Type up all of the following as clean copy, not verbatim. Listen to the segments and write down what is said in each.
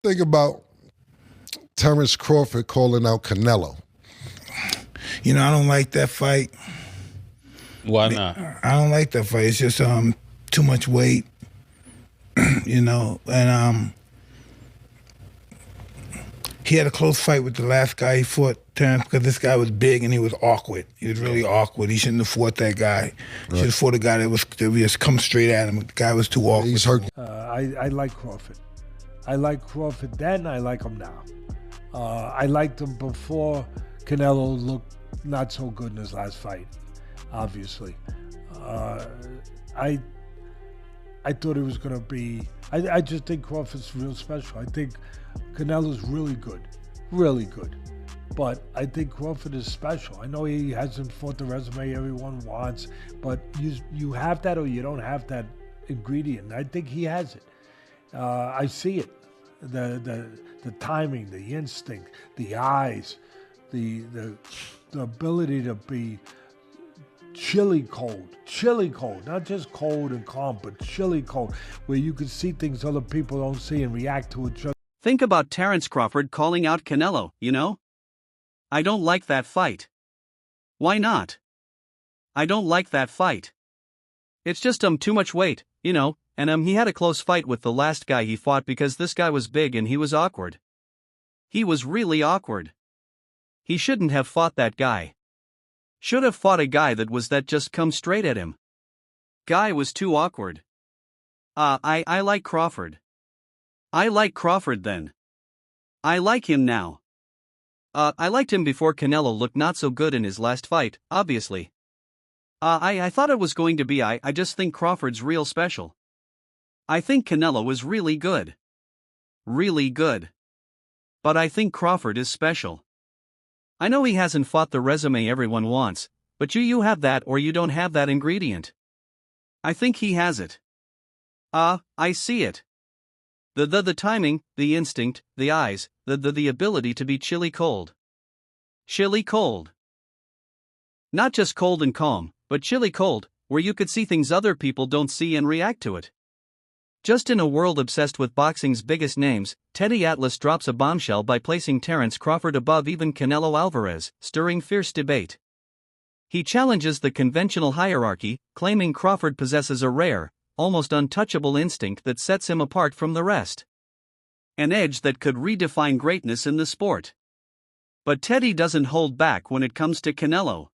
Think about Terence Crawford calling out Canelo. I don't like that fight. Why not? I don't like that fight. It's just too much weight, and he had a close fight with the last guy he fought, Terence, because this guy was big and he was awkward. He was really awkward. He shouldn't have fought that guy. He should have fought a guy that would just come straight at him. The guy was too awkward. He's hurt. I like Crawford. I like Crawford then, I like him now. I liked him before Canelo looked not so good in his last fight, obviously. I thought it was going to be... I just think Crawford's real special. I think Canelo's really good. But I think Crawford is special. I know he hasn't fought the resume everyone wants, but you have that or you don't have that ingredient. I think he has it. I see it. The timing, the instinct, the eyes, the ability to be chilly cold, not just cold and calm, but chilly cold, where you can see things other people don't see and react to each other. Think about Terence Crawford calling out Canelo, I don't like that fight. Why not? I don't like that fight. It's just too much weight, and he had a close fight with the last guy he fought because this guy was big and he was awkward. He was really awkward. He shouldn't have fought that guy. Should have fought a guy that just come straight at him. Guy was too awkward. I like Crawford. I like Crawford then. I like him now. I liked him before Canelo looked not so good in his last fight, obviously. I thought it was going to be I just think Crawford's real special. I think Canelo is really good. Really good. But I think Crawford is special. I know he hasn't fought the resume everyone wants, but you have that or you don't have that ingredient. I think he has it. I see it. The timing, the instinct, the eyes, the ability to be chilly cold. Chilly cold. Not just cold and calm, but chilly cold, where you could see things other people don't see and react to it. Just in a world obsessed with boxing's biggest names, Teddy Atlas drops a bombshell by placing Terence Crawford above even Canelo Alvarez, stirring fierce debate. He challenges the conventional hierarchy, claiming Crawford possesses a rare, almost untouchable instinct that sets him apart from the rest. An edge that could redefine greatness in the sport. But Teddy doesn't hold back when it comes to Canelo.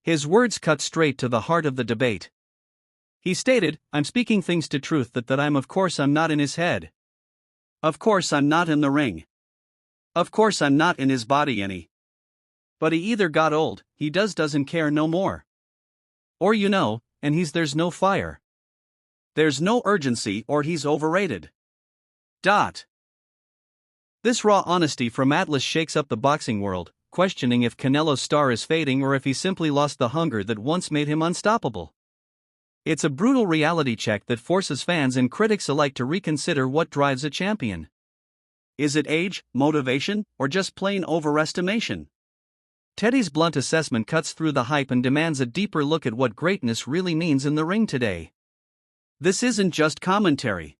His words cut straight to the heart of the debate. He stated, "I'm speaking things to truth that I'm not in his head. Of course I'm not in the ring. Of course I'm not in his body any. But he either got old, he doesn't care no more. Or and there's no fire. There's no urgency or he's overrated." This raw honesty from Atlas shakes up the boxing world, questioning if Canelo's star is fading or if he simply lost the hunger that once made him unstoppable. It's a brutal reality check that forces fans and critics alike to reconsider what drives a champion. Is it age, motivation, or just plain overestimation? Teddy's blunt assessment cuts through the hype and demands a deeper look at what greatness really means in the ring today. This isn't just commentary.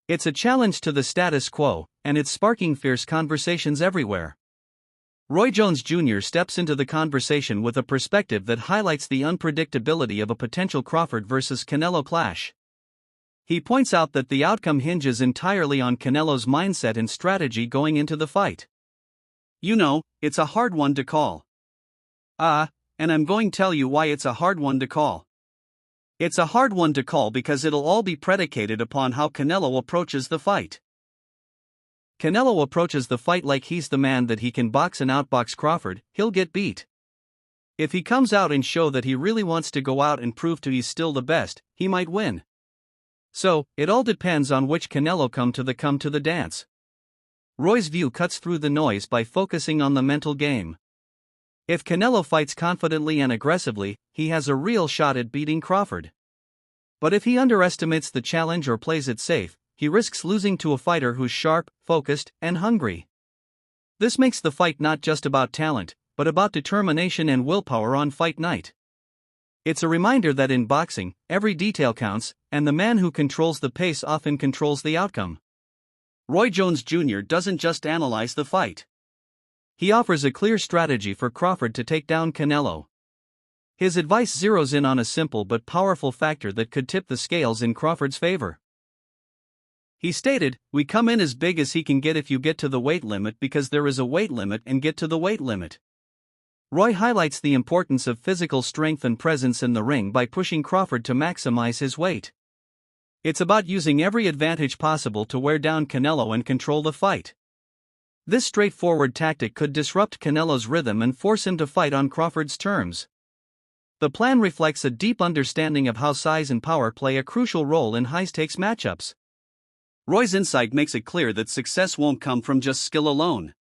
It's a challenge to the status quo, and it's sparking fierce conversations everywhere. Roy Jones Jr. steps into the conversation with a perspective that highlights the unpredictability of a potential Crawford versus Canelo clash. He points out that the outcome hinges entirely on Canelo's mindset and strategy going into the fight. It's a hard one to call. And I'm going to tell you why it's a hard one to call. It's a hard one to call because it'll all be predicated upon how Canelo approaches the fight. Canelo approaches the fight like he's the man that he can box and outbox Crawford, he'll get beat. If he comes out and show that he really wants to go out and prove he's still the best, he might win. So, it all depends on which Canelo come to the dance. Roy's view cuts through the noise by focusing on the mental game. If Canelo fights confidently and aggressively, he has a real shot at beating Crawford. But if he underestimates the challenge or plays it safe, he risks losing to a fighter who's sharp, focused, and hungry. This makes the fight not just about talent, but about determination and willpower on fight night. It's a reminder that in boxing, every detail counts, and the man who controls the pace often controls the outcome. Roy Jones Jr. doesn't just analyze the fight. He offers a clear strategy for Crawford to take down Canelo. His advice zeroes in on a simple but powerful factor that could tip the scales in Crawford's favor. He stated, "We come in as big as he can get if you get to the weight limit because there is a weight limit and get to the weight limit." Roy highlights the importance of physical strength and presence in the ring by pushing Crawford to maximize his weight. It's about using every advantage possible to wear down Canelo and control the fight. This straightforward tactic could disrupt Canelo's rhythm and force him to fight on Crawford's terms. The plan reflects a deep understanding of how size and power play a crucial role in high-stakes matchups. Roy's insight makes it clear that success won't come from just skill alone.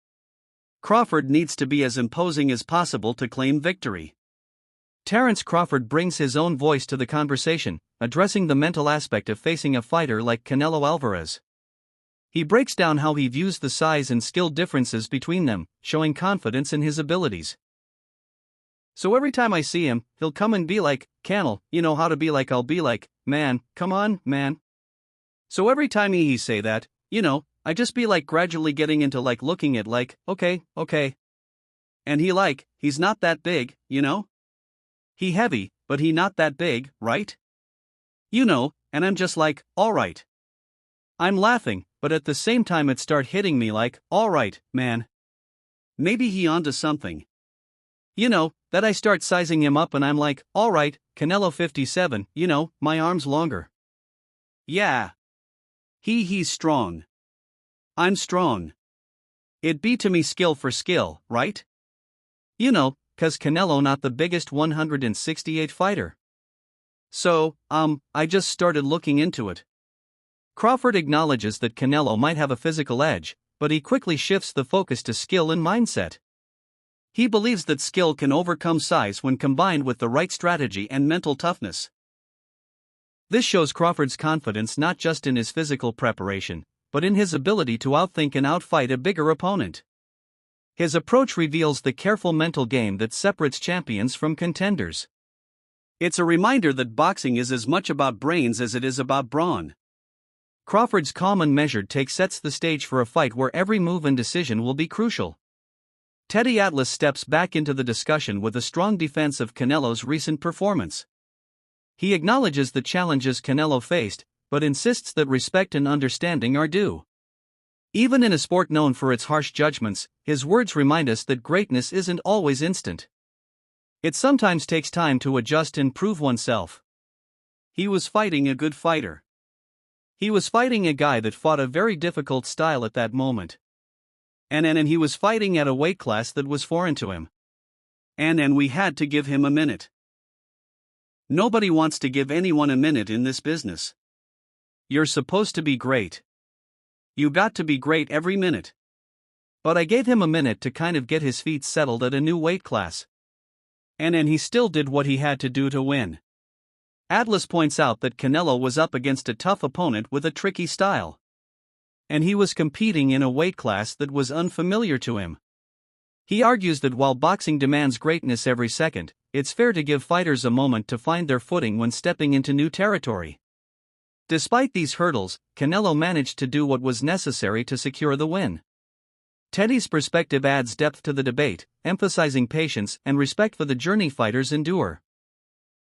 Crawford needs to be as imposing as possible to claim victory. Terence Crawford brings his own voice to the conversation, addressing the mental aspect of facing a fighter like Canelo Alvarez. He breaks down how he views the size and skill differences between them, showing confidence in his abilities. "So every time I see him, he'll come and be like, 'Canel, you know how to be like,' I'll be like, 'Man, come on, man.' So every time he say that, I just be like gradually getting into like looking at like, okay. And he's not that big, He heavy, but he not that big, right? And I'm just like, alright. I'm laughing, but at the same time it start hitting me like, alright, man. Maybe he onto something. That I start sizing him up and I'm like, alright, Canelo 57, my arm's longer. Yeah. He's strong. I'm strong. It be to me skill for skill, right? 'Cause Canelo not the biggest 168 fighter. So, I just started looking into it. Crawford acknowledges that Canelo might have a physical edge, but he quickly shifts the focus to skill and mindset. He believes that skill can overcome size when combined with the right strategy and mental toughness. This shows Crawford's confidence not just in his physical preparation, but in his ability to outthink and outfight a bigger opponent. His approach reveals the careful mental game that separates champions from contenders. It's a reminder that boxing is as much about brains as it is about brawn. Crawford's calm and measured take sets the stage for a fight where every move and decision will be crucial. Teddy Atlas steps back into the discussion with a strong defense of Canelo's recent performance. He acknowledges the challenges Canelo faced, but insists that respect and understanding are due. Even in a sport known for its harsh judgments, his words remind us that greatness isn't always instant. It sometimes takes time to adjust and prove oneself. He was fighting a good fighter. He was fighting a guy that fought a very difficult style at that moment. And he was fighting at a weight class that was foreign to him. And we had to give him a minute. Nobody wants to give anyone a minute in this business. You're supposed to be great. You got to be great every minute. But I gave him a minute to kind of get his feet settled at a new weight class. And he still did what he had to do to win. Atlas points out that Canelo was up against a tough opponent with a tricky style. And he was competing in a weight class that was unfamiliar to him. He argues that while boxing demands greatness every second, it's fair to give fighters a moment to find their footing when stepping into new territory. Despite these hurdles, Canelo managed to do what was necessary to secure the win. Teddy's perspective adds depth to the debate, emphasizing patience and respect for the journey fighters endure.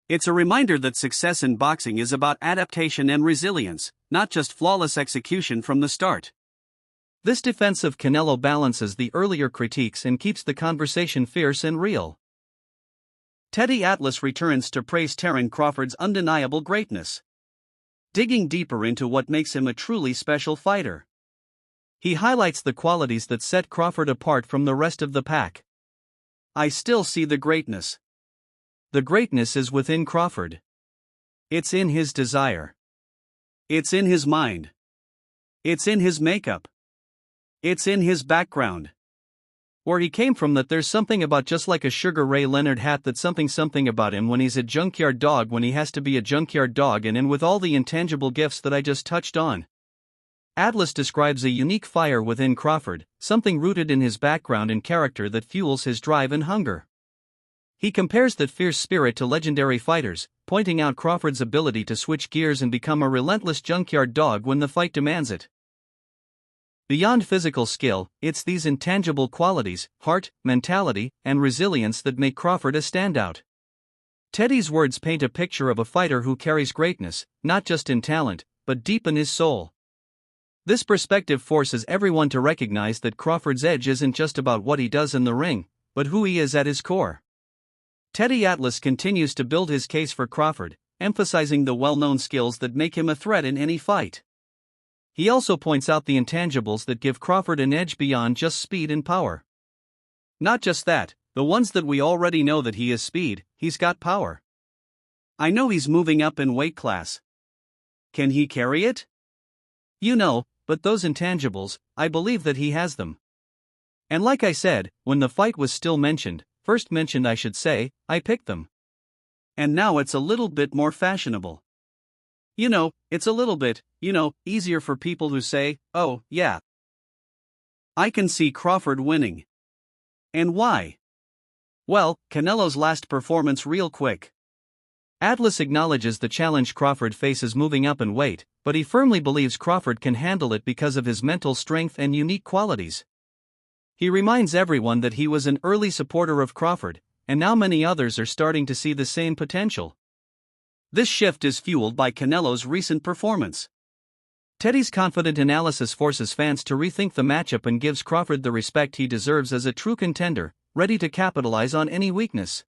It's a reminder that success in boxing is about adaptation and resilience, not just flawless execution from the start. This defense of Canelo balances the earlier critiques and keeps the conversation fierce and real. Teddy Atlas returns to praise Terence Crawford's undeniable greatness, digging deeper into what makes him a truly special fighter. He highlights the qualities that set Crawford apart from the rest of the pack. "I still see the greatness. The greatness is within Crawford. It's in his desire. It's in his mind. It's in his makeup. It's in his background. Where he came from, that there's something about, just like a Sugar Ray Leonard hat, that something about him when he's a junkyard dog, when he has to be a junkyard dog, and with all the intangible gifts that I just touched on." Atlas describes a unique fire within Crawford, something rooted in his background and character that fuels his drive and hunger. He compares that fierce spirit to legendary fighters, pointing out Crawford's ability to switch gears and become a relentless junkyard dog when the fight demands it. Beyond physical skill, it's these intangible qualities, heart, mentality, and resilience that make Crawford a standout. Teddy's words paint a picture of a fighter who carries greatness, not just in talent, but deep in his soul. This perspective forces everyone to recognize that Crawford's edge isn't just about what he does in the ring, but who he is at his core. Teddy Atlas continues to build his case for Crawford, emphasizing the well-known skills that make him a threat in any fight. He also points out the intangibles that give Crawford an edge beyond just speed and power. Not just that, the ones that we already know that he has speed, he's got power. I know he's moving up in weight class. Can he carry it? You know, but those intangibles, I believe that he has them. And like I said, when the fight was still first mentioned I should say, I picked them. And now it's a little bit more fashionable. You know, it's a little bit, easier for people who say, oh, yeah. I can see Crawford winning. And why? Well, Canelo's last performance real quick. Atlas acknowledges the challenge Crawford faces moving up in weight, but he firmly believes Crawford can handle it because of his mental strength and unique qualities. He reminds everyone that he was an early supporter of Crawford, and now many others are starting to see the same potential. This shift is fueled by Canelo's recent performance. Teddy's confident analysis forces fans to rethink the matchup and gives Crawford the respect he deserves as a true contender, ready to capitalize on any weakness.